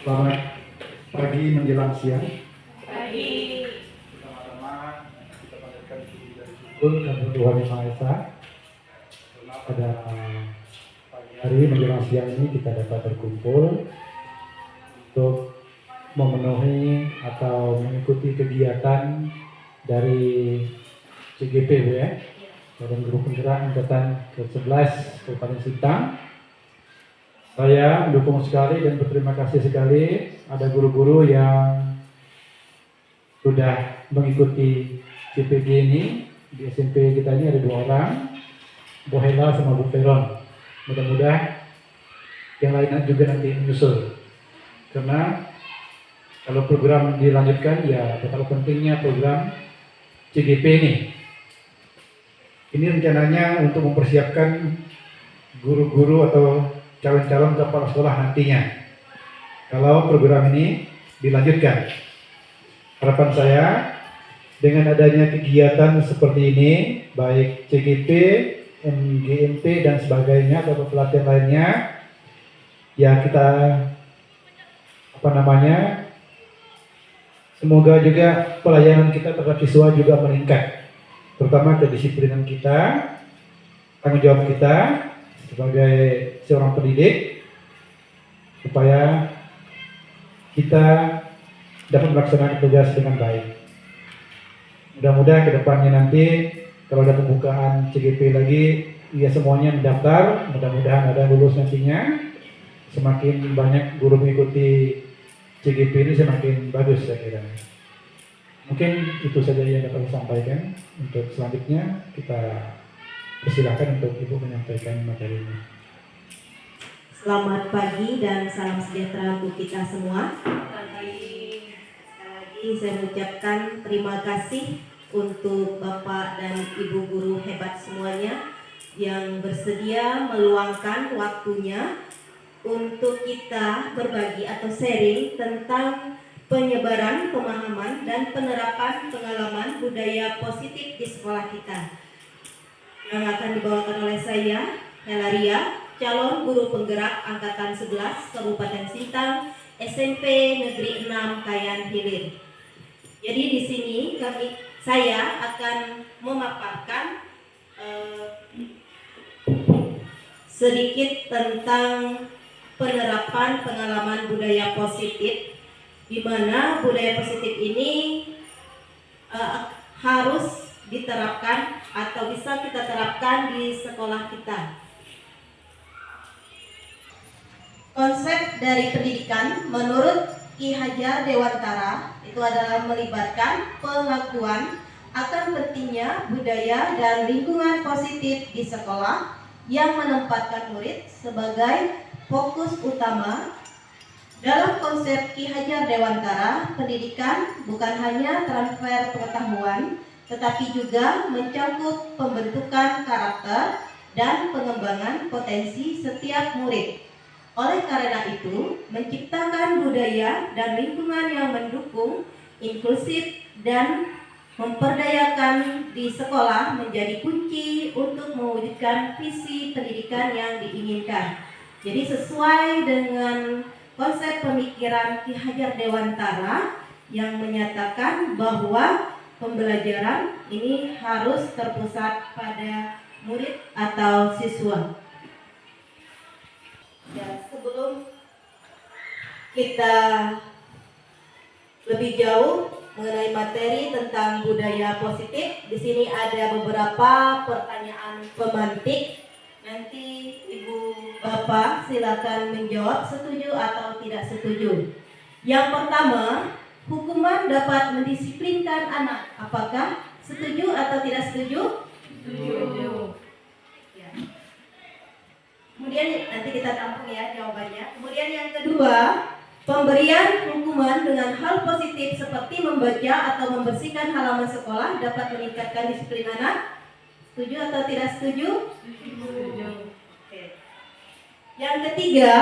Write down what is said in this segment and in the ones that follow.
Selamat pagi menjelang siang. Pagi. Pertama-tama kita panjatkan puji dan syukur kepada Tuhan Yang Maha Esa. Karena pada pagi hari menjelang siang ini kita dapat berkumpul untuk memenuhi atau mengikuti kegiatan dari CGP ya, Badan Guru Penggerak Angkatan ke-11 Kabupaten Sintang. Saya mendukung sekali dan berterima kasih sekali ada guru-guru yang sudah mengikuti CPG ini. Di SMP kita ini ada 2 orang, Bu Hela sama Bu Peron. Mudah-mudahan yang lainnya juga nanti menyusul. Karena kalau program dilanjutkan ya betapa pentingnya program CGP ini. Ini rencananya untuk mempersiapkan guru-guru atau calon-calon kepala sekolah nantinya. Kalau program ini dilanjutkan, harapan saya dengan adanya kegiatan seperti ini, baik CGP, MGMP dan sebagainya atau pelatihan lainnya, ya kita semoga juga pelayanan kita terhadap siswa juga meningkat, terutama kedisiplinan kita, tanggung jawab kita sebagai seorang pendidik, supaya kita dapat melaksanakan tugas dengan baik. Mudah-mudahan ke depannya nanti kalau ada pembukaan CGP lagi, ya semuanya mendaftar, mudah-mudahan ada lulus nantinya. Semakin banyak guru mengikuti CGP ini semakin bagus saya kira. Mungkin itu saja yang dapat saya sampaikan. Untuk selanjutnya kita persilakan untuk Ibu menyampaikan materinya. Selamat pagi dan salam sejahtera untuk kita semua. Sekali lagi saya mengucapkan terima kasih untuk Bapak dan Ibu guru hebat semuanya yang bersedia meluangkan waktunya untuk kita berbagi atau sharing tentang penyebaran pemahaman dan penerapan pengalaman budaya positif di sekolah kita, yang akan dibawakan oleh saya, Helaria, calon guru penggerak Angkatan 11 Kabupaten Sintang, SMP Negeri 6 Kayan Hilir. Jadi di sini saya akan memaparkan sedikit tentang penerapan pengalaman budaya positif, di mana budaya positif ini harus diterapkan atau bisa kita terapkan di sekolah kita. Konsep dari pendidikan menurut Ki Hajar Dewantara itu adalah melibatkan pengakuan akan pentingnya budaya dan lingkungan positif di sekolah yang menempatkan murid sebagai fokus utama. Dalam konsep Ki Hajar Dewantara, pendidikan bukan hanya transfer pengetahuan, tetapi juga mencakup pembentukan karakter dan pengembangan potensi setiap murid. Oleh karena itu, menciptakan budaya dan lingkungan yang mendukung, inklusif, dan memperdayakan di sekolah menjadi kunci untuk mewujudkan visi pendidikan yang diinginkan. Jadi sesuai dengan konsep pemikiran Ki Hajar Dewantara yang menyatakan bahwa pembelajaran ini harus terpusat pada murid atau siswa. Dan sebelum kita lebih jauh mengenai materi tentang budaya positif, di sini ada beberapa pertanyaan pemantik. Nanti Ibu Bapak silakan menjawab setuju atau tidak setuju. Yang pertama, hukuman dapat mendisiplinkan anak. Apakah setuju atau tidak setuju? Setuju. Ya. Kemudian nanti kita tampung ya jawabannya. Kemudian yang kedua, pemberian hukuman dengan hal positif seperti membaca atau membersihkan halaman sekolah dapat meningkatkan disiplin anak. Setuju atau tidak setuju? Setuju. Oke. Yang ketiga,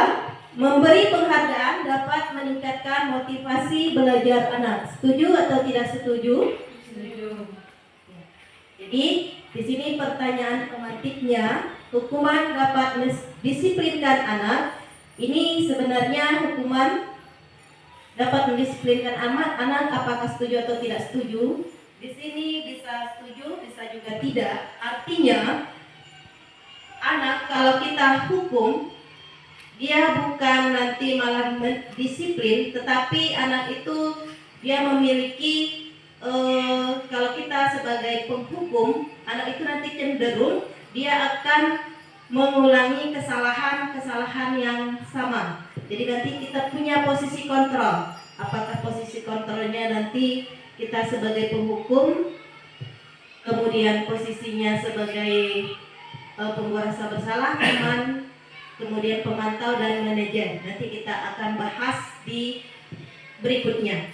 memberi penghargaan dapat meningkatkan motivasi belajar anak. Setuju atau tidak setuju? Setuju. Jadi di sini pertanyaan pemantiknya, hukuman dapat mendisiplinkan anak. Ini sebenarnya hukuman dapat mendisiplinkan anak, apakah setuju atau tidak setuju? Di sini bisa setuju, bisa juga tidak. Artinya, anak kalau kita hukum, dia bukan nanti malah disiplin, tetapi anak itu dia memiliki kalau kita sebagai penghukum, anak itu nanti cenderung dia akan mengulangi kesalahan-kesalahan yang sama. Jadi nanti kita punya posisi kontrol. Apakah posisi kontrolnya nanti kita sebagai penghukum, kemudian posisinya sebagai pembuat rasa bersalah, teman, kemudian pemantau dan manajer. Nanti kita akan bahas di berikutnya.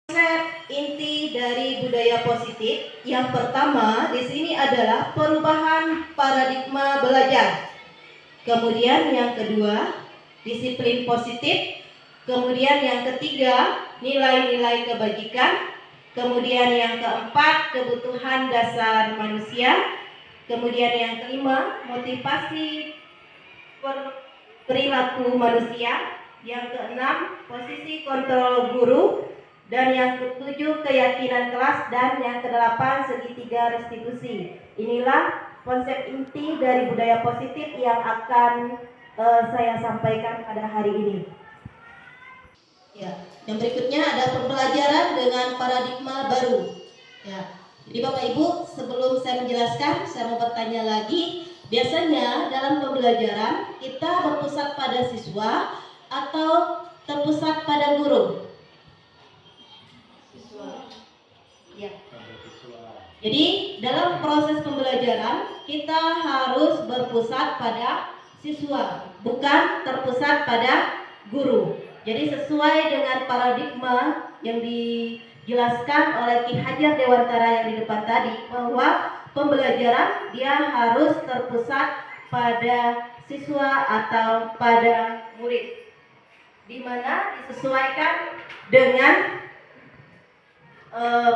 Konsep inti dari budaya positif yang pertama di sini adalah perubahan paradigma belajar. Kemudian yang kedua, disiplin positif. Kemudian yang ketiga, nilai-nilai kebajikan. Kemudian yang keempat, kebutuhan dasar manusia. Kemudian yang kelima, motivasi perilaku manusia. Yang keenam, posisi kontrol guru. Dan yang ketujuh, keyakinan kelas. Dan yang kedelapan, segitiga restitusi. Inilah konsep inti dari budaya positif yang akan saya sampaikan pada hari ini. Ya, yang berikutnya ada pembelajaran dengan paradigma baru. Ya, jadi Bapak Ibu, sebelum saya menjelaskan, saya mau bertanya lagi. Biasanya dalam pembelajaran kita berpusat pada siswa atau terpusat pada guru? Ya. Jadi dalam proses pembelajaran kita harus berpusat pada siswa, bukan terpusat pada guru. Jadi sesuai dengan paradigma yang dijelaskan oleh Ki Hajar Dewantara yang di depan tadi, bahwa pembelajaran dia harus terpusat pada siswa atau pada murid, di mana disesuaikan dengan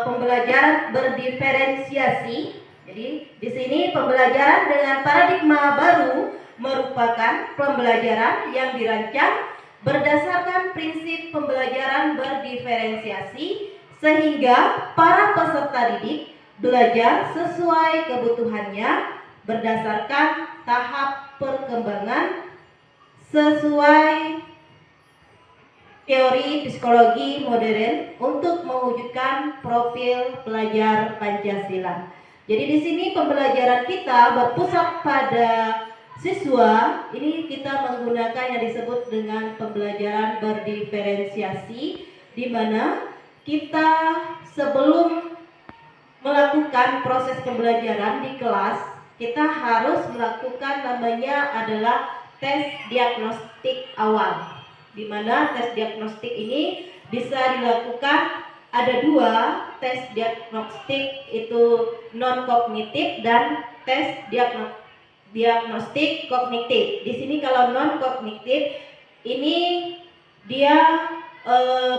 pembelajaran berdiferensiasi. Jadi di sini pembelajaran dengan paradigma baru merupakan pembelajaran yang dirancang berdasarkan prinsip pembelajaran berdiferensiasi sehingga para peserta didik belajar sesuai kebutuhannya berdasarkan tahap perkembangan sesuai teori psikologi modern untuk mewujudkan profil pelajar Pancasila. Jadi di sini pembelajaran kita berpusat pada siswa. Ini kita menggunakan yang disebut dengan pembelajaran berdiferensiasi, di mana kita sebelum melakukan proses pembelajaran di kelas, kita harus melakukan namanya adalah tes diagnostik awal. Di mana tes diagnostik ini bisa dilakukan, ada dua tes diagnostik, itu non kognitif dan tes diagnostik kognitif. Di sini kalau non kognitif ini dia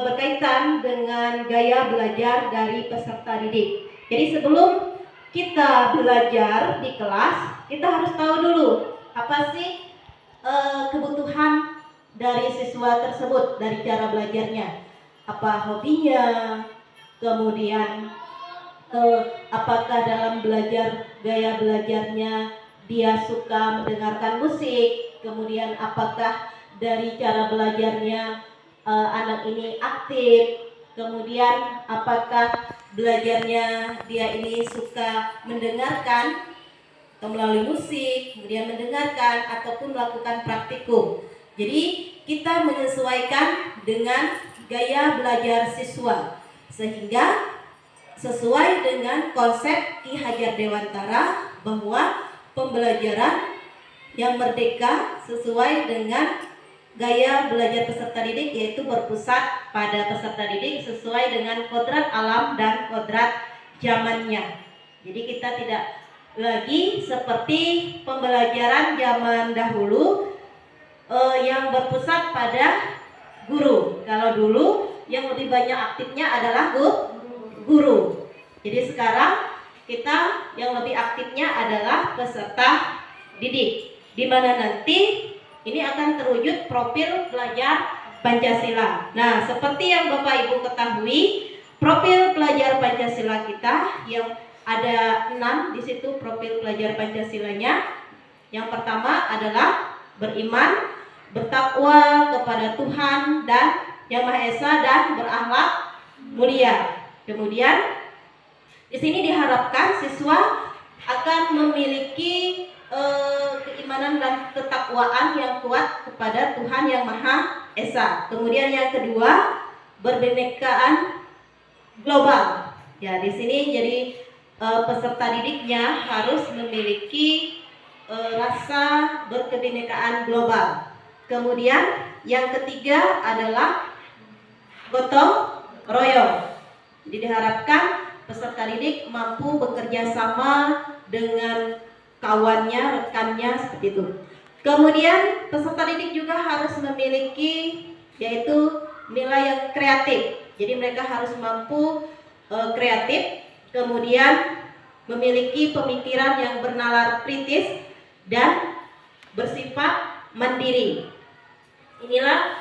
berkaitan dengan gaya belajar dari peserta didik. Jadi sebelum kita belajar di kelas, kita harus tahu dulu apa sih kebutuhan dari siswa tersebut, dari cara belajarnya, apa hobinya, kemudian apakah dalam belajar gaya belajarnya dia suka mendengarkan musik, kemudian apakah dari cara belajarnya anak ini aktif, kemudian apakah belajarnya dia ini suka mendengarkan atau melalui musik, kemudian mendengarkan ataupun melakukan praktikum. Jadi kita menyesuaikan dengan gaya belajar siswa sehingga sesuai dengan konsep Ki Hajar Dewantara bahwa pembelajaran yang merdeka sesuai dengan gaya belajar peserta didik, yaitu berpusat pada peserta didik sesuai dengan kodrat alam dan kodrat zamannya. Jadi kita tidak lagi seperti pembelajaran zaman dahulu yang berpusat pada guru. Kalau dulu yang lebih banyak aktifnya adalah guru. Jadi sekarang kita yang lebih aktifnya adalah peserta didik, di mana nanti ini akan terwujud profil pelajar Pancasila. Nah, seperti yang Bapak Ibu ketahui, profil pelajar Pancasila kita yang ada 6 di situ profil pelajar Pancasilanya. Yang pertama adalah beriman, bertakwa kepada Tuhan dan Yang Maha Esa dan berakhlak mulia. Kemudian di sini diharapkan siswa akan memiliki keimanan dan ketakwaan yang kuat kepada Tuhan Yang Maha Esa. Kemudian yang kedua, berbinekaan global. Ya, di sini jadi peserta didiknya harus memiliki rasa berkebinekaan global. Kemudian yang ketiga adalah gotong royong. Jadi diharapkan peserta didik mampu bekerja sama dengan kawannya, rekannya seperti itu. Kemudian peserta didik juga harus memiliki yaitu nilai yang kreatif. Jadi mereka harus mampu kreatif, kemudian memiliki pemikiran yang bernalar kritis dan bersifat mandiri. Inilah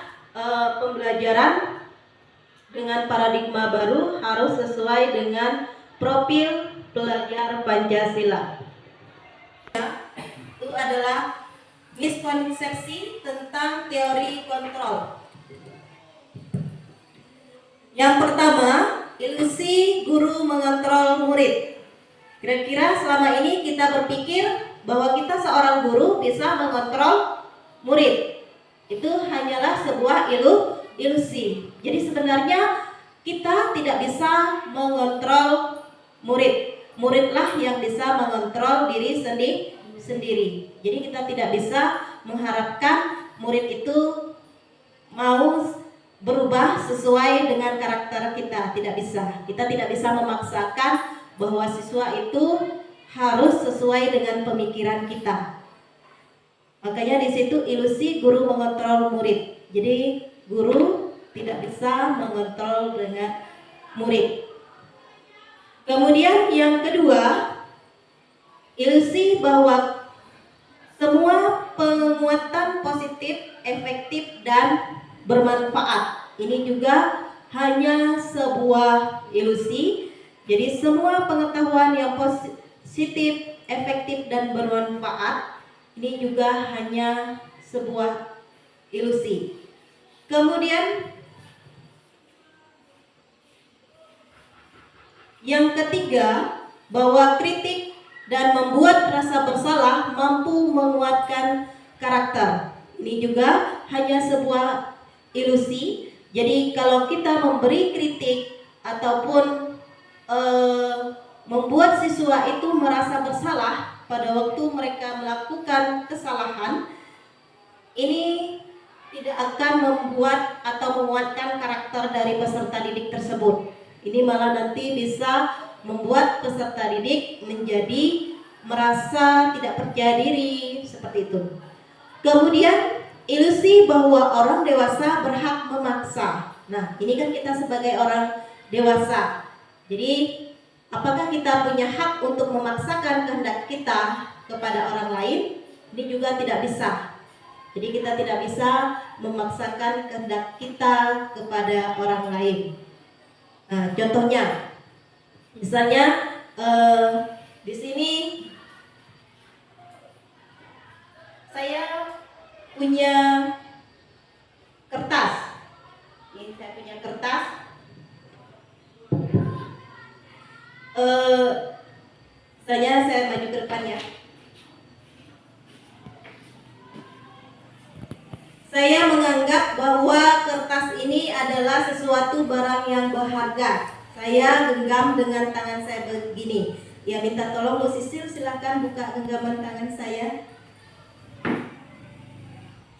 pembelajaran dengan paradigma baru harus sesuai dengan profil pelajar Pancasila. Itu adalah miskonsepsi tentang teori kontrol. Yang pertama, ilusi guru mengontrol murid. Kira-kira selama ini kita berpikir bahwa kita seorang guru bisa mengontrol murid. Itu hanyalah sebuah ilusi. Jadi sebenarnya kita tidak bisa mengontrol murid. Muridlah yang bisa mengontrol diri sendiri. Jadi kita tidak bisa mengharapkan murid itu mau berubah sesuai dengan karakter kita. Tidak bisa. Kita tidak bisa memaksakan bahwa siswa itu harus sesuai dengan pemikiran kita. Makanya di situ ilusi guru mengontrol murid. Jadi guru tidak bisa mengontrol dengan murid. Kemudian yang kedua, ilusi bahwa semua penguatan positif, efektif dan bermanfaat. Ini juga hanya sebuah ilusi. Jadi semua pengetahuan yang positif, efektif dan bermanfaat ini juga hanya sebuah ilusi. Kemudian yang ketiga, bahwa kritik dan membuat rasa bersalah mampu menguatkan karakter. Ini juga hanya sebuah ilusi. Jadi kalau kita memberi kritik ataupun membuat siswa itu merasa bersalah pada waktu mereka melakukan kesalahan, ini tidak akan membuat atau menguatkan karakter dari peserta didik tersebut. Ini malah nanti bisa membuat peserta didik menjadi merasa tidak percaya diri seperti itu. Kemudian ilusi bahwa orang dewasa berhak memaksa. Nah, ini kan kita sebagai orang dewasa. Jadi apakah kita punya hak untuk memaksakan kehendak kita kepada orang lain? Ini juga tidak bisa. Jadi kita tidak bisa memaksakan kehendak kita kepada orang lain. Nah, contohnya, misalnya di sini saya punya kertas. Ini saya punya kertas. Saya maju ke depan ya. Saya menganggap bahwa kertas ini adalah sesuatu barang yang berharga. Saya genggam dengan tangan saya begini. Ya, minta tolong Bu Sisil, silahkan buka genggaman tangan saya.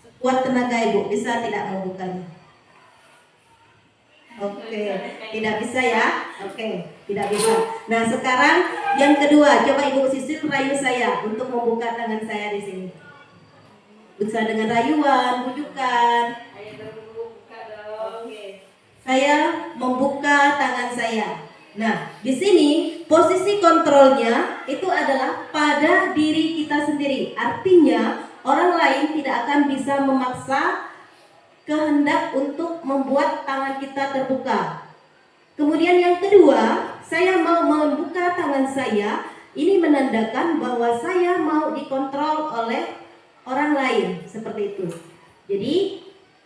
Sekuat tenaga Ibu, bisa tidak membukanya? Oke, tidak bisa ya? Oke, tidak bisa. Nah, sekarang yang kedua, coba Ibu Sisil rayu saya untuk membuka tangan saya di sini. Bisa dengan rayuan, bujukan. Oke. Saya membuka tangan saya. Nah, di sini posisi kontrolnya itu adalah pada diri kita sendiri. Artinya, orang lain tidak akan bisa memaksa kehendak untuk membuat tangan kita terbuka. Kemudian yang kedua, saya mau membuka tangan saya, ini menandakan bahwa saya mau dikontrol oleh orang lain, seperti itu. Jadi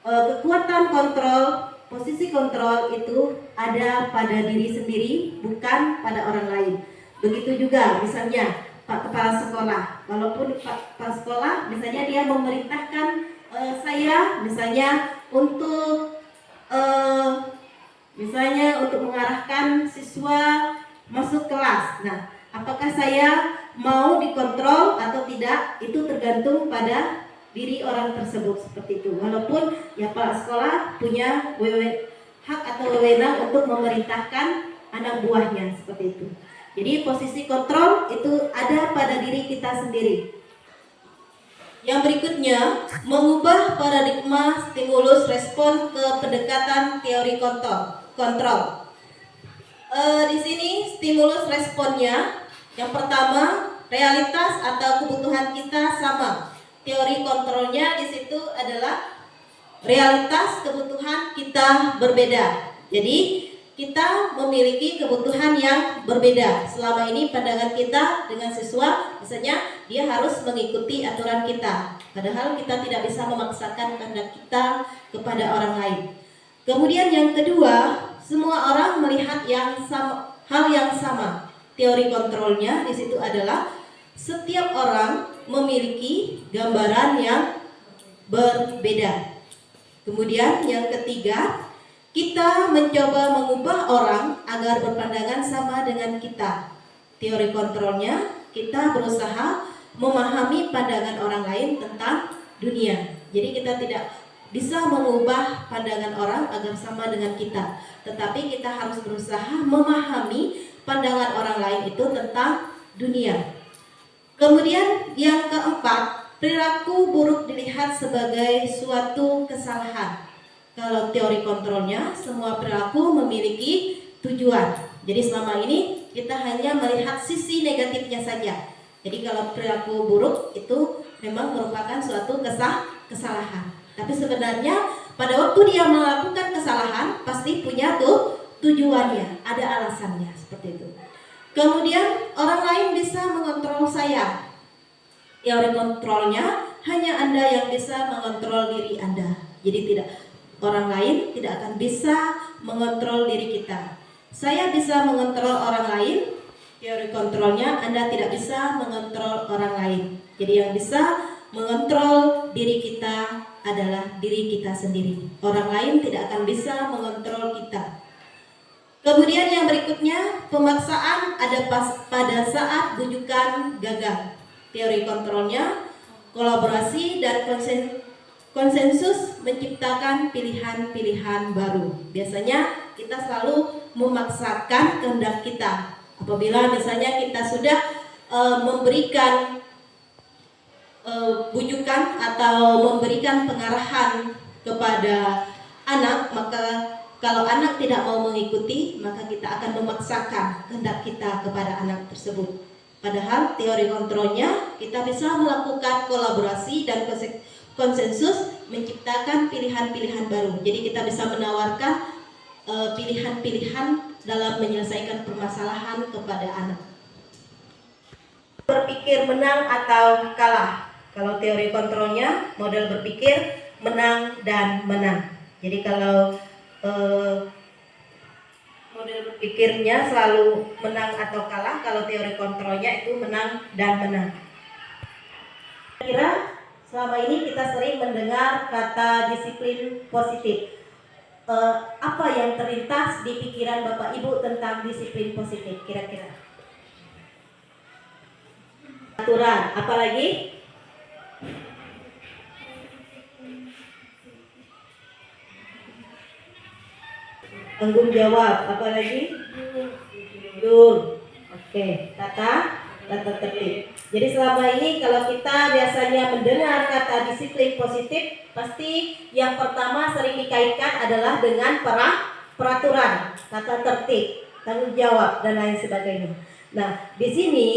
kekuatan kontrol, posisi kontrol itu ada pada diri sendiri, bukan pada orang lain. Begitu juga misalnya Pak Kepala Sekolah, walaupun Pak Kepala Sekolah misalnya dia memerintahkan saya misalnya untuk mengarahkan siswa masuk kelas. Nah, apakah saya mau dikontrol atau tidak, itu tergantung pada diri orang tersebut, seperti itu. Walaupun ya Pak Sekolah punya hak atau wewenang untuk memerintahkan anak buahnya, seperti itu. Jadi posisi kontrol itu ada pada diri kita sendiri. Yang berikutnya, mengubah paradigma stimulus respon ke pendekatan teori kontrol. Di sini stimulus responnya, yang pertama realitas atau kebutuhan kita sama. Teori kontrolnya di situ adalah realitas kebutuhan kita berbeda. Jadi kita memiliki kebutuhan yang berbeda. Selama ini pandangan kita dengan siswa, misalnya dia harus mengikuti aturan kita, padahal kita tidak bisa memaksakan kehendak kita kepada orang lain. Kemudian yang kedua, semua orang melihat hal yang sama. Teori kontrolnya di situ adalah setiap orang memiliki gambaran yang berbeda. Kemudian yang ketiga, kita mencoba mengubah orang agar berpandangan sama dengan kita. Teori kontrolnya, kita berusaha memahami pandangan orang lain tentang dunia. Jadi kita tidak bisa mengubah pandangan orang agar sama dengan kita, tetapi kita harus berusaha memahami pandangan orang lain itu tentang dunia. Kemudian yang keempat, perilaku buruk dilihat sebagai suatu kesalahan. Kalau teori kontrolnya, semua perilaku memiliki tujuan. Jadi selama ini kita hanya melihat sisi negatifnya saja. Jadi kalau perilaku buruk itu memang merupakan suatu kesalahan. Tapi sebenarnya pada waktu dia melakukan kesalahan pasti punya tujuannya, ada alasannya, seperti itu. Kemudian orang lain bisa mengontrol saya. Teori kontrolnya, hanya Anda yang bisa mengontrol diri Anda. Jadi orang lain tidak akan bisa mengontrol diri kita. Saya bisa mengontrol orang lain. Teori kontrolnya, Anda tidak bisa mengontrol orang lain. Jadi yang bisa mengontrol diri kita adalah diri kita sendiri. Orang lain tidak akan bisa mengontrol kita. Kemudian yang berikutnya, pemaksaan ada pada saat bujukan gagal. Teori kontrolnya, kolaborasi dan konsensus menciptakan pilihan-pilihan baru. Biasanya kita selalu memaksakan kehendak kita. Apabila misalnya kita sudah memberikan bujukan atau memberikan pengarahan kepada anak, maka kalau anak tidak mau mengikuti, maka kita akan memaksakan kehendak kita kepada anak tersebut. Padahal teori kontrolnya, kita bisa melakukan kolaborasi dan konsensus menciptakan pilihan-pilihan baru. Jadi kita bisa menawarkan pilihan-pilihan dalam menyelesaikan permasalahan kepada anak. Berpikir menang atau kalah. Kalau teori kontrolnya, model berpikir menang dan menang. Jadi kalau model berpikirnya selalu menang atau kalah, kalau teori kontrolnya itu menang dan menang. Kira selama ini kita sering mendengar kata disiplin positif. Apa yang terlintas di pikiran Bapak Ibu tentang disiplin positif kira-kira? Aturan, apa lagi? Tanggung jawab, apa lagi? Jujur. Oke, tata tertib. Jadi selama ini kalau kita biasanya mendengar kata disiplin positif, pasti yang pertama sering dikaitkan adalah dengan peraturan, tata tertib, tanggung jawab dan lain sebagainya. Nah, di sini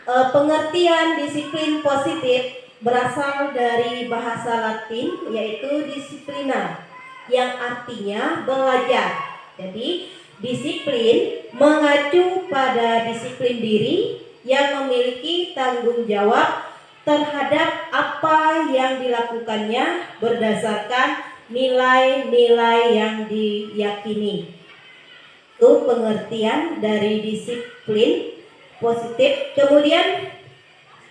pengertian disiplin positif berasal dari bahasa Latin yaitu disiplina, yang artinya belajar. Jadi disiplin mengacu pada disiplin diri yang memiliki tanggung jawab terhadap apa yang dilakukannya berdasarkan nilai-nilai yang diyakini. Itu pengertian dari disiplin positif. Kemudian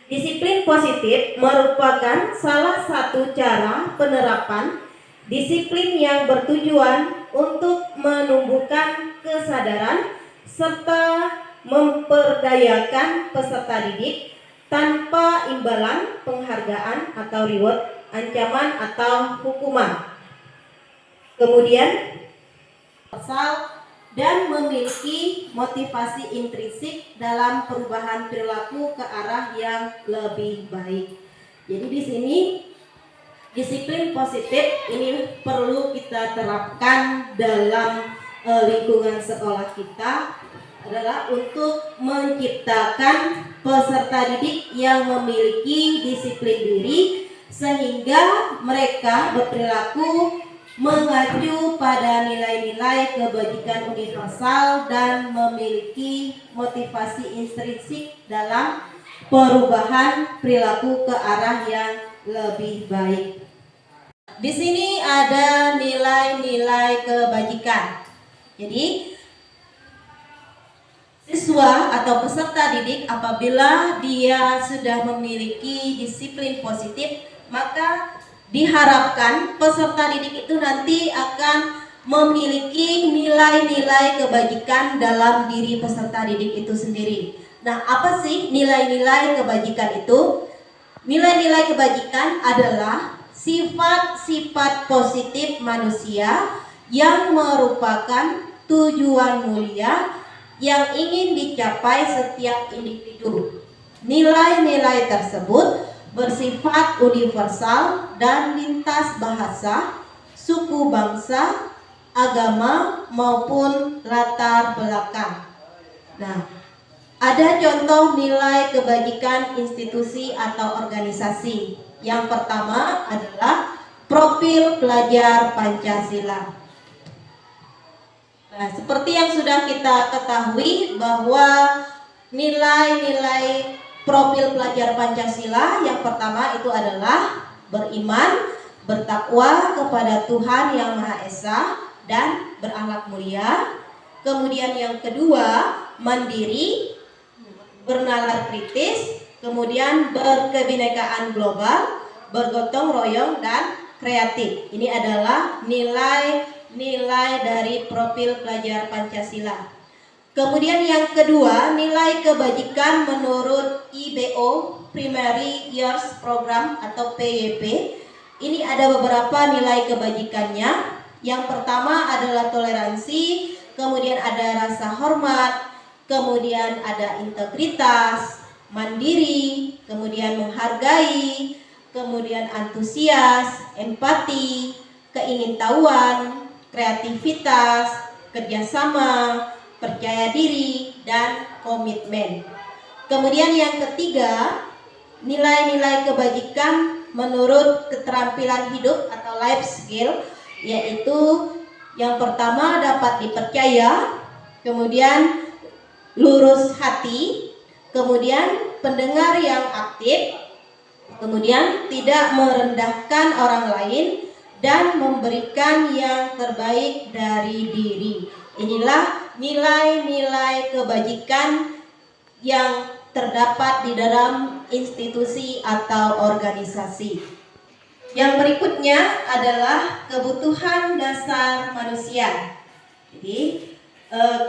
disiplin positif merupakan salah satu cara penerapan disiplin yang bertujuan untuk menumbuhkan kesadaran serta memperdayakan peserta didik tanpa imbalan penghargaan atau reward, ancaman atau hukuman. Kemudian pasal dan memiliki motivasi intrinsik dalam perubahan perilaku ke arah yang lebih baik. Jadi di sini disiplin positif ini perlu kita terapkan dalam lingkungan sekolah kita, adalah untuk menciptakan peserta didik yang memiliki disiplin diri sehingga mereka berperilaku mengacu pada nilai-nilai kebajikan universal dan memiliki motivasi intrinsik dalam perubahan perilaku ke arah yang lebih baik. Di sini ada nilai-nilai kebajikan. Jadi siswa atau peserta didik apabila dia sudah memiliki disiplin positif, maka diharapkan peserta didik itu nanti akan memiliki nilai-nilai kebajikan dalam diri peserta didik itu sendiri. Nah, apa sih nilai-nilai kebajikan itu? Nilai-nilai kebajikan adalah sifat-sifat positif manusia yang merupakan tujuan mulia yang ingin dicapai setiap individu. Nilai-nilai tersebut bersifat universal dan lintas bahasa, suku bangsa, agama maupun latar belakang. Nah, ada contoh nilai kebajikan institusi atau organisasi. Yang pertama adalah profil pelajar Pancasila. Nah, seperti yang sudah kita ketahui bahwa nilai-nilai profil pelajar Pancasila yang pertama itu adalah beriman, bertakwa kepada Tuhan Yang Maha Esa dan berakhlak mulia. Kemudian yang kedua, mandiri, bernalar kritis, kemudian berkebinekaan global, bergotong royong dan kreatif. Ini adalah nilai-nilai dari profil pelajar Pancasila. Kemudian yang kedua, nilai kebajikan menurut IBO Primary Years Program atau PYP. Ini ada beberapa nilai kebajikannya. Yang pertama adalah toleransi, kemudian ada rasa hormat, kemudian ada integritas, mandiri, kemudian menghargai, kemudian antusias, empati, keingintahuan, kreativitas, kerjasama, percaya diri, dan komitmen. Kemudian yang ketiga, nilai-nilai kebajikan menurut keterampilan hidup atau life skill, yaitu yang pertama dapat dipercaya, kemudian lurus hati, kemudian pendengar yang aktif, kemudian tidak merendahkan orang lain, dan memberikan yang terbaik dari diri. Inilah nilai-nilai kebajikan yang terdapat di dalam institusi atau organisasi. Yang berikutnya adalah kebutuhan dasar manusia. Jadi,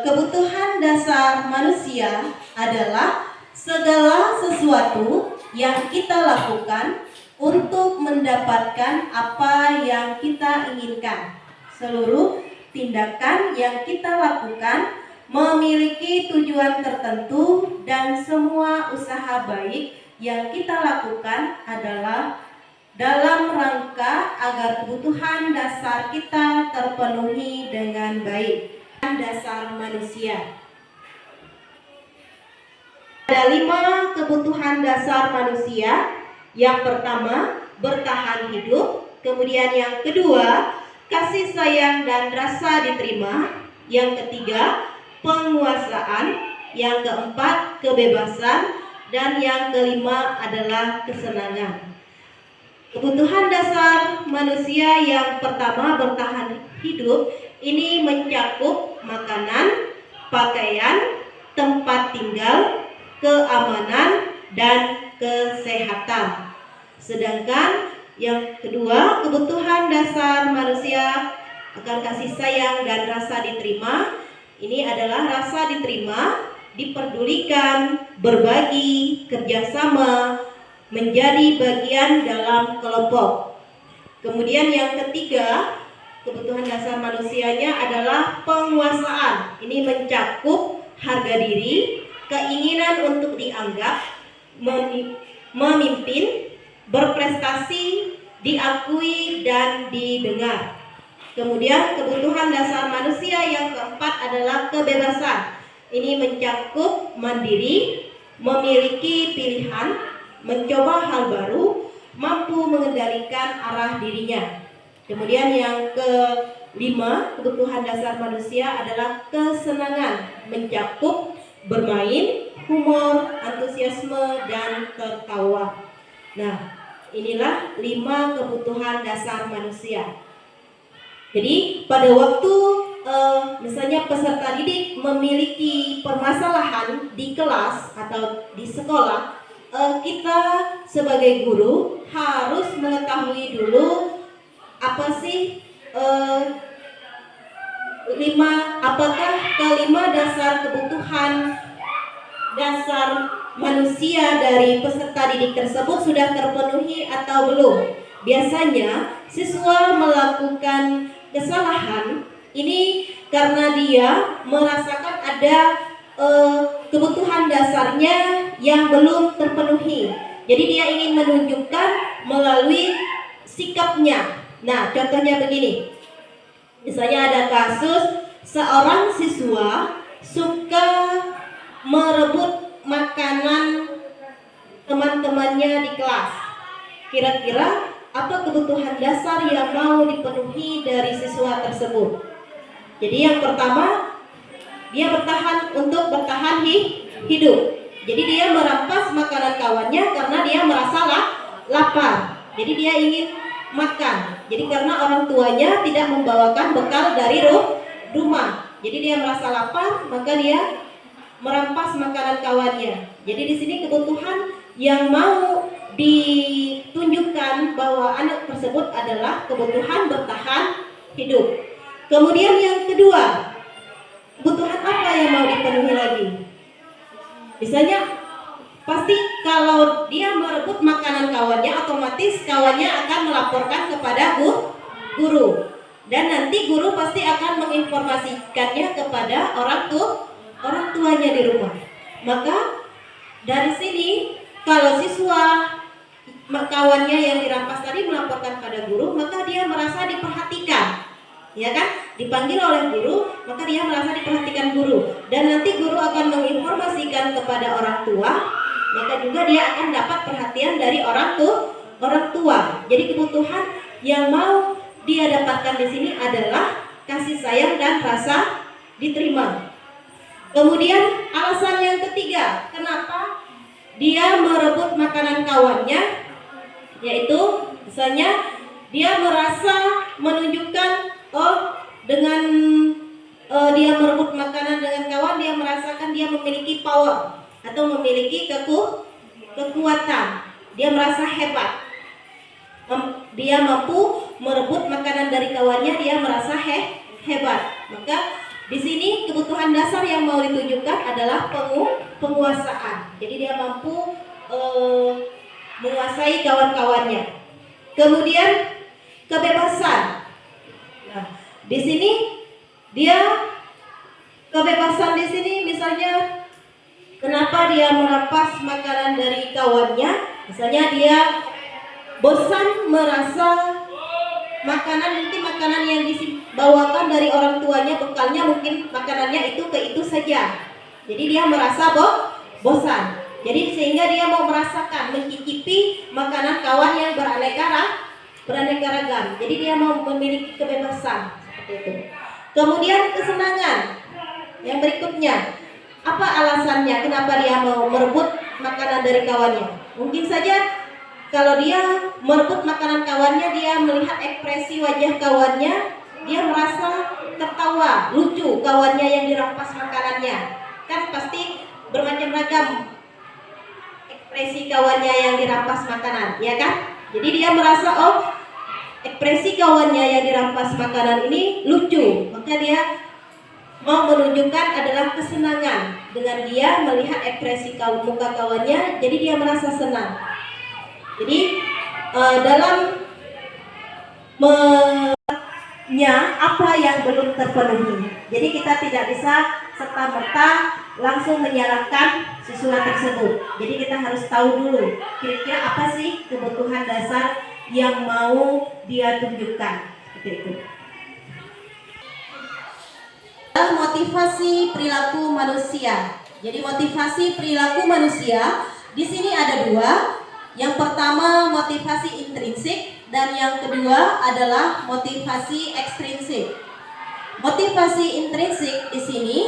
kebutuhan dasar manusia adalah segala sesuatu yang kita lakukan untuk mendapatkan apa yang kita inginkan. Seluruh tindakan yang kita lakukan memiliki tujuan tertentu dan semua usaha baik yang kita lakukan adalah dalam rangka agar kebutuhan dasar kita terpenuhi dengan baik. Dasar manusia. Ada 5 kebutuhan dasar manusia. Yang pertama, bertahan hidup. Kemudian yang kedua, kasih sayang dan rasa diterima. Yang ketiga, penguasaan. Yang keempat, kebebasan. Dan yang kelima adalah kesenangan. Kebutuhan dasar manusia yang pertama, bertahan hidup, ini mencakup makanan, pakaian, tempat tinggal, keamanan, dan kesehatan. Sedangkan yang kedua, kebutuhan dasar manusia akan kasih sayang dan rasa diterima. Ini adalah rasa diterima, diperdulikan, berbagi, kerjasama, menjadi bagian dalam kelompok. Kemudian yang ketiga, kebutuhan dasar manusianya adalah penguasaan. Ini mencakup harga diri, keinginan untuk dianggap, memimpin, berprestasi, diakui, dan didengar. Kemudian kebutuhan dasar manusia yang keempat adalah kebebasan. Ini mencakup mandiri, memiliki pilihan, mencoba hal baru, mampu mengendalikan arah dirinya. Kemudian yang kelima, kebutuhan dasar manusia adalah kesenangan, mencakup bermain, humor, antusiasme, dan tertawa. Nah, inilah 5 kebutuhan dasar manusia. Jadi pada waktu misalnya peserta didik memiliki permasalahan di kelas atau di sekolah, kita sebagai guru harus mengetahui dulu apa sih apakah kelima dasar kebutuhan dasar manusia dari peserta didik tersebut sudah terpenuhi atau belum. Biasanya siswa melakukan kesalahan ini karena dia merasakan ada kebutuhan dasarnya yang belum terpenuhi. Jadi dia ingin menunjukkan melalui sikapnya. Nah, contohnya begini. Misalnya ada kasus seorang siswa suka merebut makanan teman-temannya di kelas. Kira-kira apa kebutuhan dasar yang mau dipenuhi dari siswa tersebut? Jadi yang pertama, dia untuk bertahan hidup. Jadi dia merampas makanan kawannya karena dia merasa lapar. Jadi dia ingin makan. Jadi karena orang tuanya tidak membawakan bekal dari rumah. Jadi dia merasa lapar, maka dia merampas makanan kawannya. Jadi di sini kebutuhan yang mau ditunjukkan bahwa anak tersebut adalah kebutuhan bertahan hidup. Kemudian yang kedua, kebutuhan apa yang mau dipenuhi lagi? Misalnya, pasti kalau dia merebut makanan kawannya, otomatis kawannya akan melaporkan kepada guru. Dan nanti guru pasti akan menginformasikannya kepada orang tuanya di rumah. Maka dari sini, kalau siswa kawannya yang dirampas tadi melaporkan pada guru, maka dia merasa diperhatikan. Ya kan? Dipanggil oleh guru, maka dia merasa diperhatikan guru. Dan nanti guru akan menginformasikan kepada orang tua, maka juga dia akan dapat perhatian dari orang tua. Jadi kebutuhan yang mau dia dapatkan di sini adalah kasih sayang dan rasa diterima. Kemudian alasan yang ketiga, kenapa dia merebut makanan kawannya, yaitu misalnya dia merasa menunjukkan dengan dia merebut makanan dengan kawan, dia merasakan dia memiliki power atau memiliki kekuatan. Dia merasa hebat. Dia mampu merebut makanan dari kawannya, dia merasa hebat. Maka di sini kebutuhan dasar yang mau ditunjukkan adalah penguasaan. Jadi dia mampu menguasai kawan-kawannya. Kemudian kebebasan. Nah, di sini dia kebebasan di sini misalnya kenapa dia merampas makanan dari kawannya? Misalnya dia bosan merasa mungkin makanan yang dibawakan dari orang tuanya, bekalnya mungkin makanannya itu saja. Jadi dia merasa bosan. Jadi sehingga dia mau merasakan, mencicipi makanan kawan yang beraneka ragam. Jadi dia mau memiliki kebebasan seperti itu. Kemudian kesenangan. Yang berikutnya, apa alasannya kenapa dia mau merebut makanan dari kawannya? Mungkin saja kalau dia merebut makanan kawannya, dia melihat ekspresi wajah kawannya, dia merasa tertawa, lucu kawannya yang dirampas makanannya. Kan pasti bermacam ragam ekspresi kawannya yang dirampas makanan, ya kan? Jadi dia merasa, oh, ekspresi kawannya yang dirampas makanan ini lucu, maka dia mau menunjukkan adalah kesenangan dengan dia melihat ekspresi muka kawannya, jadi dia merasa senang. Jadi dalam apa yang belum terpenuhi. Jadi kita tidak bisa serta-merta langsung menyalahkan siswa tersebut. Jadi kita harus tahu dulu kira-kira apa sih kebutuhan dasar yang mau dia tunjukkan. Seperti itu. Motivasi perilaku manusia. Jadi motivasi perilaku manusia di sini ada dua. Yang pertama motivasi intrinsik dan yang kedua adalah motivasi ekstrinsik. Motivasi intrinsik di sini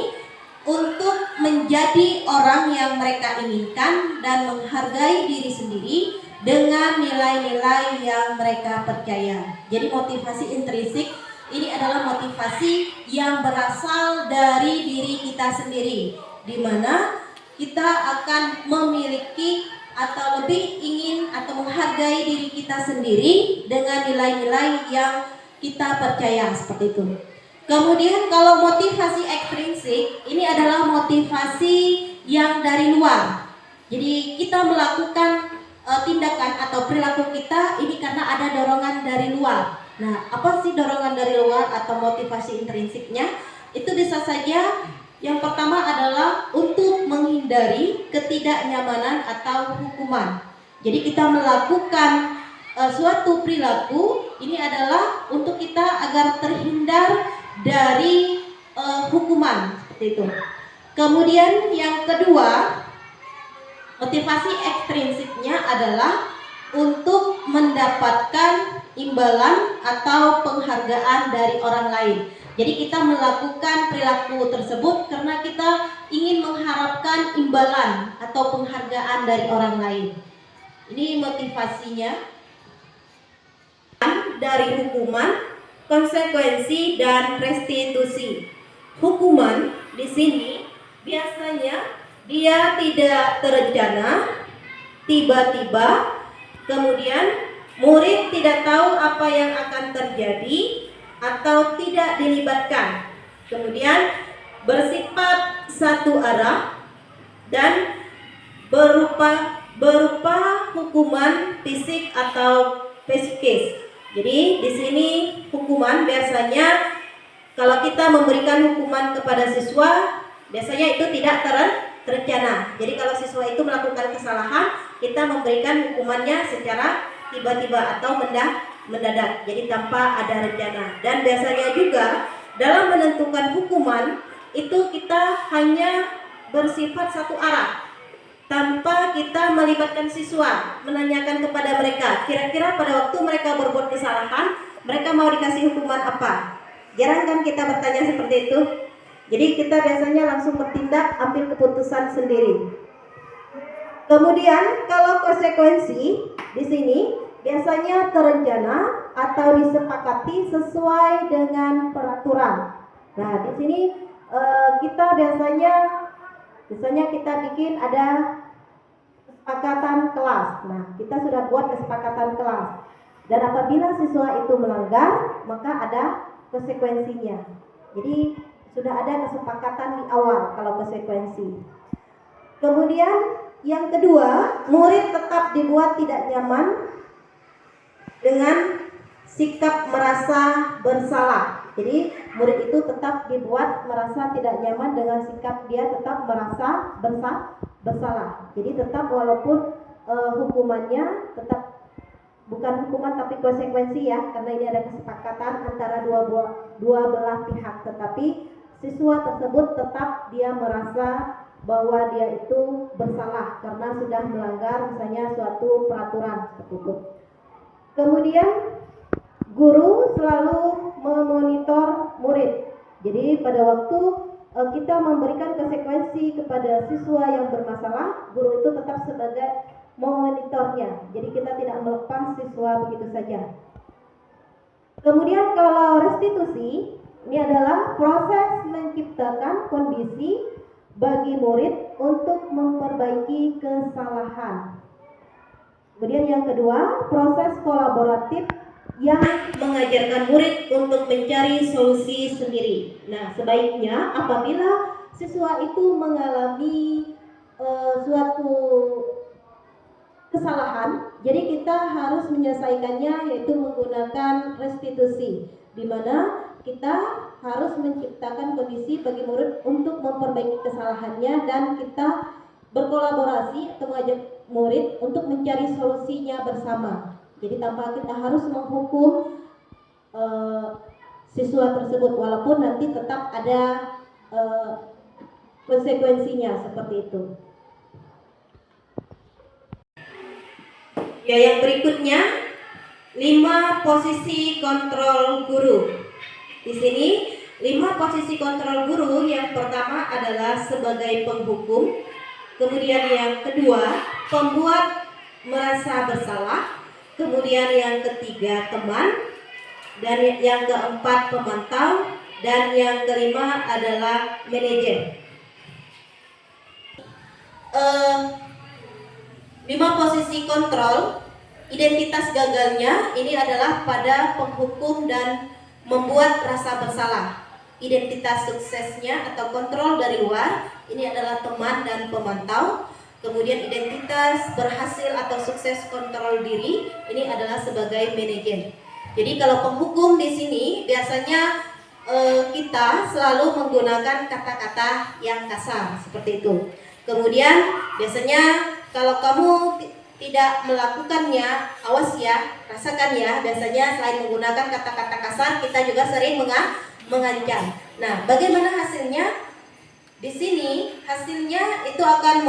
untuk menjadi orang yang mereka inginkan dan menghargai diri sendiri dengan nilai-nilai yang mereka percaya. Jadi motivasi intrinsik ini adalah motivasi yang berasal dari diri kita sendiri, di mana kita akan memiliki atau lebih ingin atau menghargai diri kita sendiri dengan nilai-nilai yang kita percaya, seperti itu. Kemudian kalau motivasi ekstrinsik ini adalah motivasi yang dari luar. Jadi kita melakukan tindakan atau perilaku kita ini karena ada dorongan dari luar. Nah, apa sih dorongan dari luar atau motivasi intrinsiknya? Itu bisa saja yang pertama adalah untuk menghindari ketidaknyamanan atau hukuman. Jadi kita melakukan suatu perilaku ini adalah untuk kita agar terhindar dari hukuman, seperti itu. Kemudian yang kedua, motivasi ekstrinsiknya adalah untuk mendapatkan imbalan atau penghargaan dari orang lain. Jadi kita melakukan perilaku tersebut karena kita ingin mengharapkan imbalan atau penghargaan dari orang lain. Ini motivasinya. Dari hukuman, konsekuensi dan restitusi. Hukuman di sini biasanya dia tidak terencana, tiba-tiba, kemudian murid tidak tahu apa yang akan terjadi atau tidak dilibatkan, kemudian bersifat satu arah dan berupa hukuman fisik atau psikis. Jadi di sini hukuman biasanya kalau kita memberikan hukuman kepada siswa biasanya itu tidak terencana. Jadi kalau siswa itu melakukan kesalahan, kita memberikan hukumannya secara tiba-tiba atau mendadak, jadi tanpa ada rencana. Dan biasanya juga dalam menentukan hukuman itu kita hanya bersifat satu arah, tanpa kita melibatkan siswa, menanyakan kepada mereka kira-kira pada waktu mereka berbuat kesalahan mereka mau dikasih hukuman apa. Jarang kan kita bertanya seperti itu. Jadi kita biasanya langsung bertindak, ambil keputusan sendiri. Kemudian kalau konsekuensi di sini biasanya terencana atau disepakati sesuai dengan peraturan. Nah, di sini kita biasanya kita bikin ada kesepakatan kelas. Nah, kita sudah buat kesepakatan kelas. Dan apabila siswa itu melanggar, maka ada konsekuensinya. Jadi sudah ada kesepakatan di awal kalau konsekuensi. Kemudian yang kedua, murid tetap dibuat tidak nyaman dengan sikap merasa bersalah. Jadi murid itu tetap dibuat merasa tidak nyaman dengan sikap dia tetap merasa bersalah. Jadi tetap walaupun hukumannya tetap bukan hukuman tapi konsekuensi ya, karena ini ada kesepakatan antara dua belah pihak, tetapi siswa tersebut tetap dia merasa bahwa dia itu bersalah karena sudah melanggar misalnya suatu peraturan seperti itu. Kemudian guru selalu memonitor murid. Jadi pada waktu kita memberikan konsekuensi kepada siswa yang bermasalah, guru itu tetap sebagai memonitornya. Jadi kita tidak melepas siswa begitu saja. Kemudian kalau restitusi, ini adalah proses menciptakan kondisi bagi murid untuk memperbaiki kesalahan. Kemudian yang kedua, proses kolaboratif yang mengajarkan murid untuk mencari solusi sendiri. Nah, sebaiknya apabila siswa itu mengalami suatu kesalahan, jadi kita harus menyelesaikannya yaitu menggunakan restitusi, di mana kita harus menciptakan kondisi bagi murid untuk memperbaiki kesalahannya dan kita berkolaborasi atau mengajak murid untuk mencari solusinya bersama. Jadi tanpa kita harus menghukum siswa tersebut, walaupun nanti tetap ada konsekuensinya seperti itu. Ya, yang berikutnya 5 posisi kontrol guru. Di sini 5 posisi kontrol guru. Yang pertama adalah sebagai penghukum, kemudian yang kedua pembuat merasa bersalah, kemudian yang ketiga teman, dan yang keempat pemantau, dan yang kelima adalah manajer. 5 posisi kontrol. Identitas gagalnya ini adalah pada penghukum dan membuat rasa bersalah. Identitas suksesnya atau kontrol dari luar ini adalah teman dan pemantau. Kemudian identitas berhasil atau sukses kontrol diri ini adalah sebagai manajer. Jadi kalau penghukum di sini biasanya kita selalu menggunakan kata-kata yang kasar seperti itu. Kemudian biasanya kalau kamu tidak melakukannya, awas ya, rasakan ya. Biasanya selain menggunakan kata-kata kasar, kita juga sering mengancam. Nah, bagaimana hasilnya? Di sini hasilnya itu akan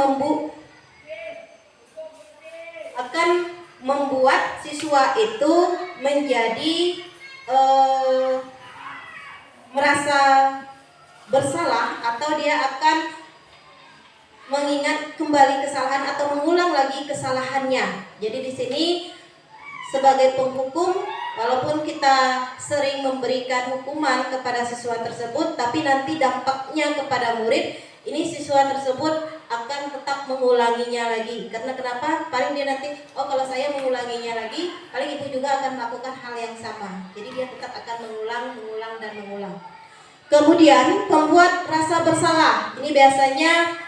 membuat siswa itu menjadi merasa bersalah, atau dia akan mengingat kembali kesalahan atau mengulang lagi kesalahannya. Jadi di sini sebagai penghukum, walaupun kita sering memberikan hukuman kepada siswa tersebut, tapi nanti dampaknya kepada murid, ini siswa tersebut akan tetap mengulanginya lagi. Karena kenapa? Paling dia nanti, oh kalau saya mengulanginya lagi, paling ibu juga akan melakukan hal yang sama. Jadi dia tetap akan mengulang dan mengulang. Kemudian pembuat rasa bersalah. Ini biasanya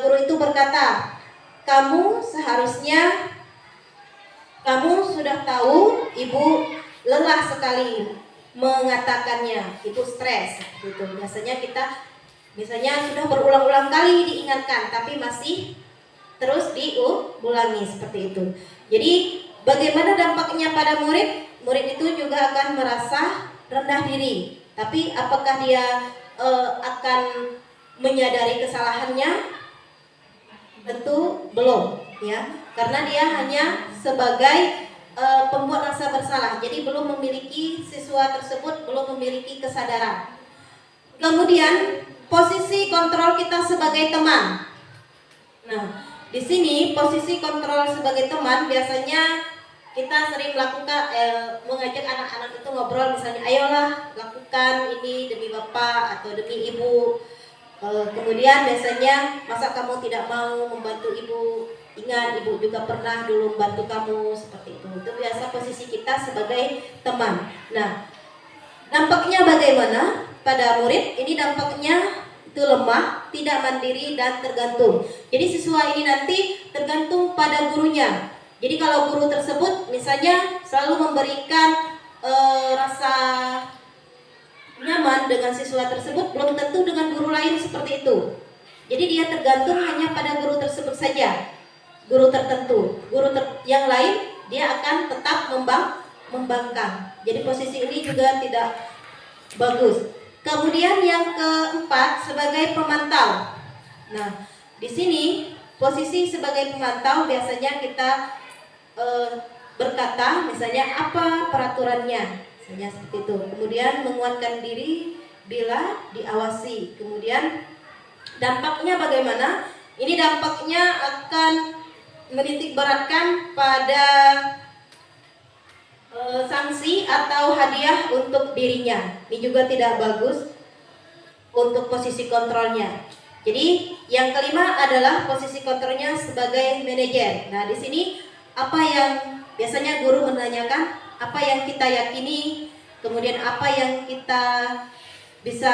guru itu berkata, kamu sudah tahu ibu lelah sekali mengatakannya, ibu stres gitu. Biasanya sudah berulang-ulang kali diingatkan, tapi masih terus diulangi seperti itu. Jadi bagaimana dampaknya pada murid? Murid itu juga akan merasa rendah diri. Tapi apakah dia akan menyadari kesalahannya? Tentu belum, ya, karena dia hanya sebagai pembuat rasa bersalah. Jadi siswa tersebut belum memiliki kesadaran. Kemudian posisi kontrol kita sebagai teman. Nah, di sini posisi kontrol sebagai teman biasanya kita sering mengajak anak-anak itu ngobrol, misalnya, ayolah lakukan ini demi bapak atau demi ibu. Kemudian biasanya, masa kamu tidak mau membantu ibu? Ingat, ibu juga pernah dulu membantu kamu, seperti itu. Itu biasa posisi kita sebagai teman. Nah, dampaknya bagaimana pada murid? Ini dampaknya itu lemah, tidak mandiri, dan tergantung. Jadi siswa ini nanti tergantung pada gurunya. Jadi kalau guru tersebut misalnya selalu memberikan rasa nyaman dengan siswa tersebut, belum tentu dengan guru lain seperti itu. Jadi dia tergantung hanya pada guru tersebut saja, guru tertentu. Yang lain dia akan tetap membangkang. Jadi posisi ini juga tidak bagus. Kemudian yang keempat sebagai pemantau. Nah, Di sini posisi sebagai pemantau biasanya kita berkata misalnya apa peraturannya, misalnya seperti itu. Kemudian menguatkan diri bila diawasi. Kemudian dampaknya bagaimana? Ini dampaknya akan menitik beratkan pada sanksi atau hadiah untuk dirinya. Ini juga tidak bagus untuk posisi kontrolnya. Jadi yang kelima adalah posisi kontrolnya sebagai manajer. Nah, di sini apa yang biasanya guru menanyakan, apa yang kita yakini, kemudian apa yang kita bisa